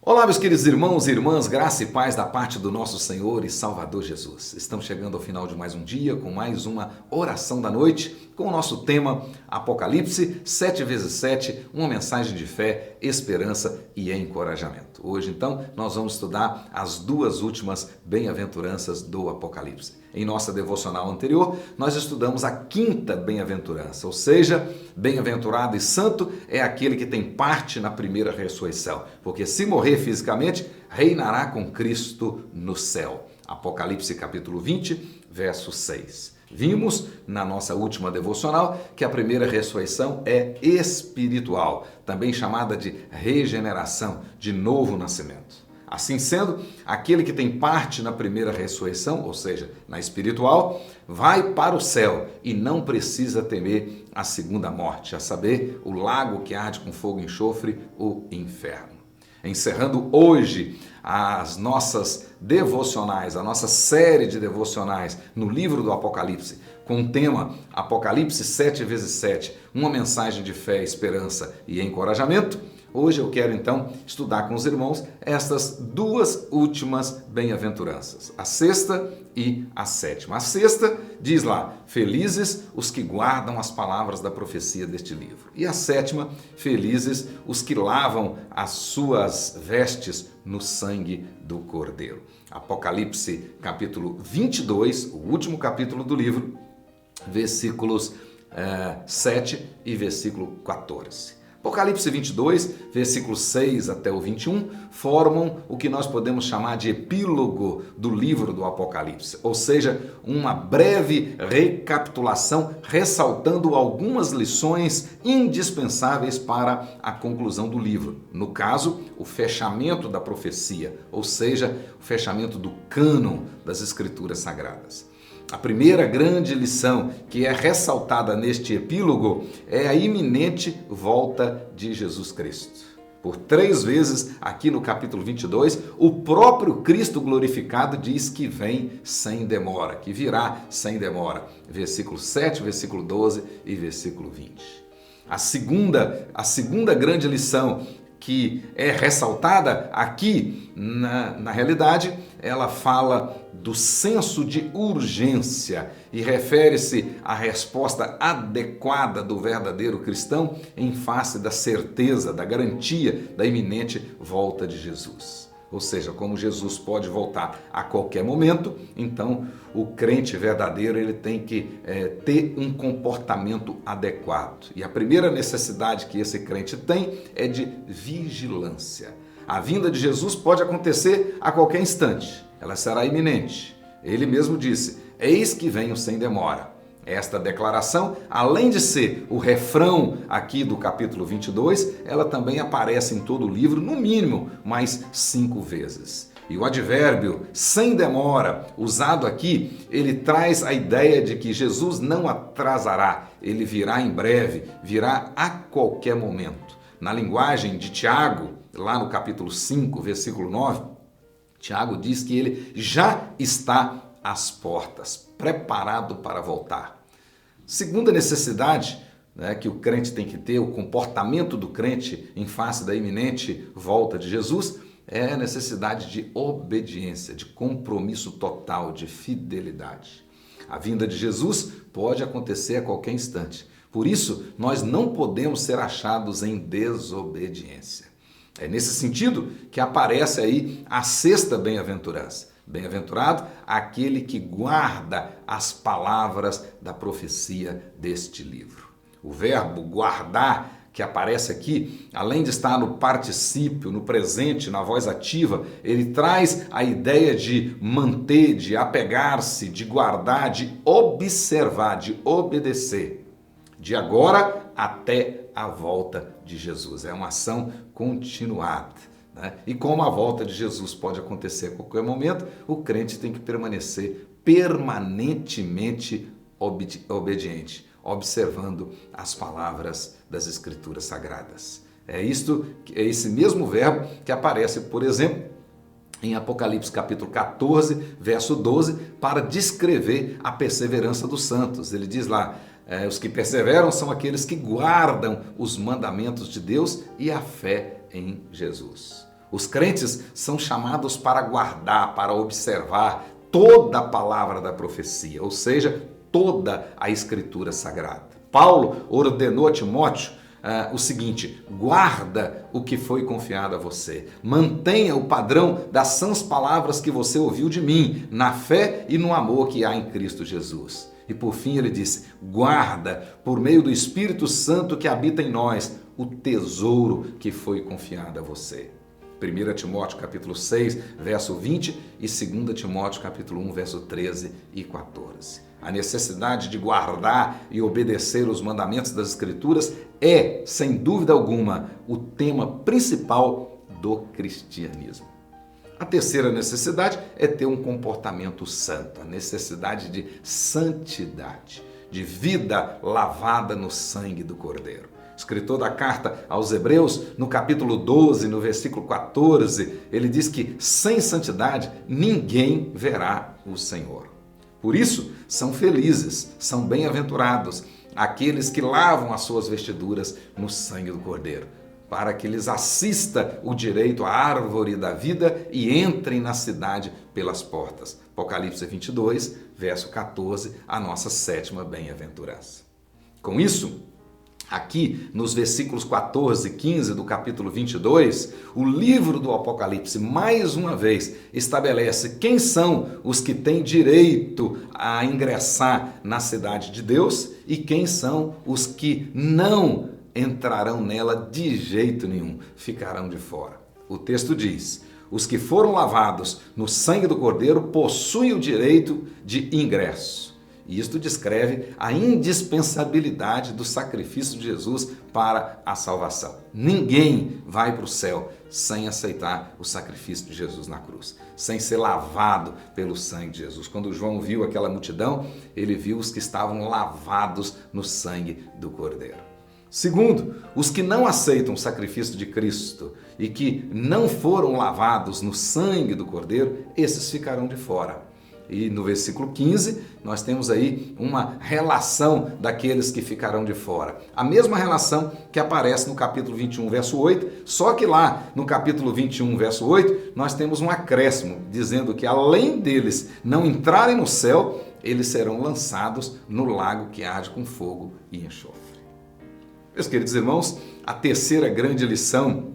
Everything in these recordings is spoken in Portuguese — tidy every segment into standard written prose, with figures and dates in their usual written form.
Olá, meus queridos irmãos e irmãs, graça e paz da parte do nosso Senhor e Salvador Jesus. Estamos chegando ao final de mais um dia com mais uma oração da noite com o nosso tema Apocalipse 7x7, uma mensagem de fé, esperança e encorajamento. Hoje, então, nós vamos estudar as duas últimas bem-aventuranças do Apocalipse. Em nossa devocional anterior, nós estudamos a quinta bem-aventurança, ou seja, bem-aventurado e santo é aquele que tem parte na primeira ressurreição, porque se morrer fisicamente, reinará com Cristo no céu. Apocalipse capítulo 20, verso 6. Vimos na nossa última devocional que a primeira ressurreição é espiritual, também chamada de regeneração, de novo nascimento. Assim sendo, aquele que tem parte na primeira ressurreição, ou seja, na espiritual, vai para o céu e não precisa temer a segunda morte, a saber, o lago que arde com fogo e enxofre, o inferno. Encerrando hoje as nossas devocionais, a nossa série de devocionais no livro do Apocalipse, com o tema Apocalipse 7x7, uma mensagem de fé, esperança e encorajamento. Hoje eu quero então estudar com os irmãos estas duas últimas bem-aventuranças, a sexta e a sétima. A sexta diz lá, felizes os que guardam as palavras da profecia deste livro. E a sétima, felizes os que lavam as suas vestes no sangue do Cordeiro. Apocalipse capítulo 22, o último capítulo do livro, versículos 7 e versículo 14. Apocalipse 22, versículos 6 até o 21, formam o que nós podemos chamar de epílogo do livro do Apocalipse, ou seja, uma breve recapitulação ressaltando algumas lições indispensáveis para a conclusão do livro. No caso, o fechamento da profecia, ou seja, o fechamento do cânon das Escrituras Sagradas. A primeira grande lição que é ressaltada neste epílogo é a iminente volta de Jesus Cristo. Por 3 vezes, aqui no capítulo 22, o próprio Cristo glorificado diz que vem sem demora, que virá sem demora. Versículo 7, versículo 12 e versículo 20. A segunda grande lição que é ressaltada aqui, na realidade, ela fala do senso de urgência e refere-se à resposta adequada do verdadeiro cristão em face da certeza, da garantia da iminente volta de Jesus. Ou seja, como Jesus pode voltar a qualquer momento, então o crente verdadeiro ele tem que ter um comportamento adequado. E a primeira necessidade que esse crente tem é de vigilância. A vinda de Jesus pode acontecer a qualquer instante, ela será iminente. Ele mesmo disse, eis que venho sem demora. Esta declaração, além de ser o refrão aqui do capítulo 22, ela também aparece em todo o livro, no mínimo, mais 5 vezes. E o advérbio sem demora, usado aqui, ele traz a ideia de que Jesus não atrasará, ele virá em breve, virá a qualquer momento. Na linguagem de Tiago, lá no capítulo 5, versículo 9, Tiago diz que ele já está às portas, preparado para voltar. Segunda necessidade que o crente tem que ter, o comportamento do crente em face da iminente volta de Jesus, é a necessidade de obediência, de compromisso total, de fidelidade. A vinda de Jesus pode acontecer a qualquer instante. Por isso, nós não podemos ser achados em desobediência. É nesse sentido que aparece aí a sexta bem-aventurança. Bem-aventurado aquele que guarda as palavras da profecia deste livro. O verbo guardar que aparece aqui, além de estar no particípio, no presente, na voz ativa, ele traz a ideia de manter, de apegar-se, de guardar, de observar, de obedecer. De agora até a volta de Jesus. É uma ação continuada. E como a volta de Jesus pode acontecer a qualquer momento, o crente tem que permanecer permanentemente obediente, observando as palavras das Escrituras Sagradas. É esse mesmo verbo que aparece, por exemplo, em Apocalipse capítulo 14, verso 12, para descrever a perseverança dos santos. Ele diz lá, os que perseveram são aqueles que guardam os mandamentos de Deus e a fé em Jesus. Os crentes são chamados para guardar, para observar toda a palavra da profecia, ou seja, toda a Escritura Sagrada. Paulo ordenou a Timóteo o seguinte: guarda o que foi confiado a você, mantenha o padrão das sãs palavras que você ouviu de mim, na fé e no amor que há em Cristo Jesus. E por fim ele disse: guarda, por meio do Espírito Santo que habita em nós, o tesouro que foi confiado a você. 1 Timóteo capítulo 6, verso 20 e 2 Timóteo capítulo 1, verso 13 e 14. A necessidade de guardar e obedecer os mandamentos das Escrituras é, sem dúvida alguma, o tema principal do cristianismo. A terceira necessidade é ter um comportamento santo, a necessidade de santidade, de vida lavada no sangue do Cordeiro. O escritor da carta aos Hebreus, no capítulo 12, no versículo 14, ele diz que sem santidade ninguém verá o Senhor. Por isso, são felizes, são bem-aventurados aqueles que lavam as suas vestiduras no sangue do Cordeiro, para que lhes assista o direito à árvore da vida e entrem na cidade pelas portas. Apocalipse 22, verso 14, a nossa sétima bem-aventurança. Com isso, aqui nos versículos 14 e 15 do capítulo 22, o livro do Apocalipse, mais uma vez, estabelece quem são os que têm direito a ingressar na cidade de Deus e quem são os que não entrarão nela de jeito nenhum, ficarão de fora. O texto diz: os que foram lavados no sangue do Cordeiro possuem o direito de ingresso. E isto descreve a indispensabilidade do sacrifício de Jesus para a salvação. Ninguém vai para o céu sem aceitar o sacrifício de Jesus na cruz, sem ser lavado pelo sangue de Jesus. Quando João viu aquela multidão, ele viu os que estavam lavados no sangue do Cordeiro. Segundo, os que não aceitam o sacrifício de Cristo e que não foram lavados no sangue do Cordeiro, esses ficarão de fora. E no versículo 15, nós temos aí uma relação daqueles que ficarão de fora. A mesma relação que aparece no capítulo 21, verso 8, só que lá no capítulo 21, verso 8, nós temos um acréscimo, dizendo que além deles não entrarem no céu, eles serão lançados no lago que arde com fogo e enxofre. Meus queridos irmãos, a terceira grande lição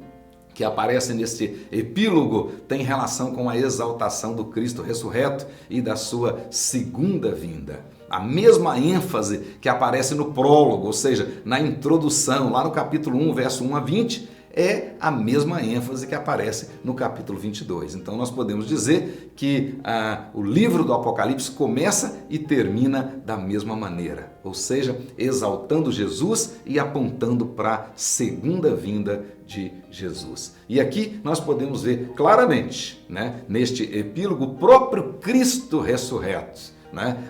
que aparece neste epílogo tem relação com a exaltação do Cristo ressurreto e da sua segunda vinda. A mesma ênfase que aparece no prólogo, ou seja, na introdução, lá no capítulo 1, verso 1 a 20, é a mesma ênfase que aparece no capítulo 22. Então nós podemos dizer que o livro do Apocalipse começa e termina da mesma maneira, ou seja, exaltando Jesus e apontando para a segunda vinda de Jesus. E aqui nós podemos ver claramente, neste epílogo, o próprio Cristo ressurreto,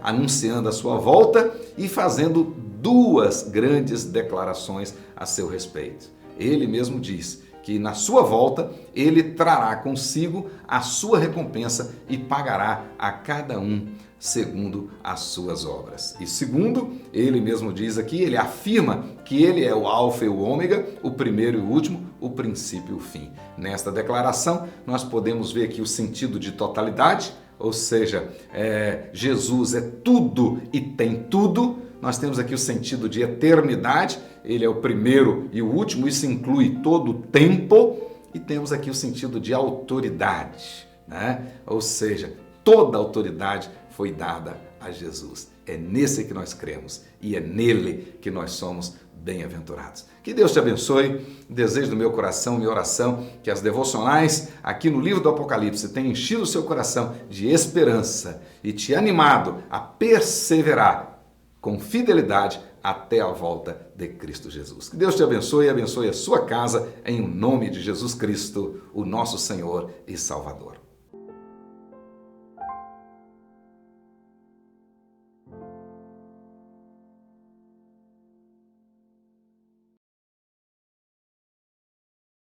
anunciando a sua volta e fazendo duas grandes declarações a seu respeito. Ele mesmo diz que na sua volta ele trará consigo a sua recompensa e pagará a cada um segundo as suas obras. E segundo, ele mesmo diz aqui, ele afirma que ele é o alfa e o ômega, o primeiro e o último, o princípio e o fim. Nesta declaração, nós podemos ver aqui o sentido de totalidade, ou seja, Jesus é tudo e tem tudo. Nós temos aqui o sentido de eternidade, ele é o primeiro e o último, isso inclui todo o tempo, e temos aqui o sentido de autoridade, ou seja, toda a autoridade foi dada a Jesus. É nesse que nós cremos e é nele que nós somos bem-aventurados. Que Deus te abençoe. Desejo do meu coração, minha oração, que as devocionais aqui no livro do Apocalipse tenham enchido o seu coração de esperança e te animado a perseverar com fidelidade até a volta de Cristo Jesus. Que Deus te abençoe e abençoe a sua casa em nome de Jesus Cristo, o nosso Senhor e Salvador.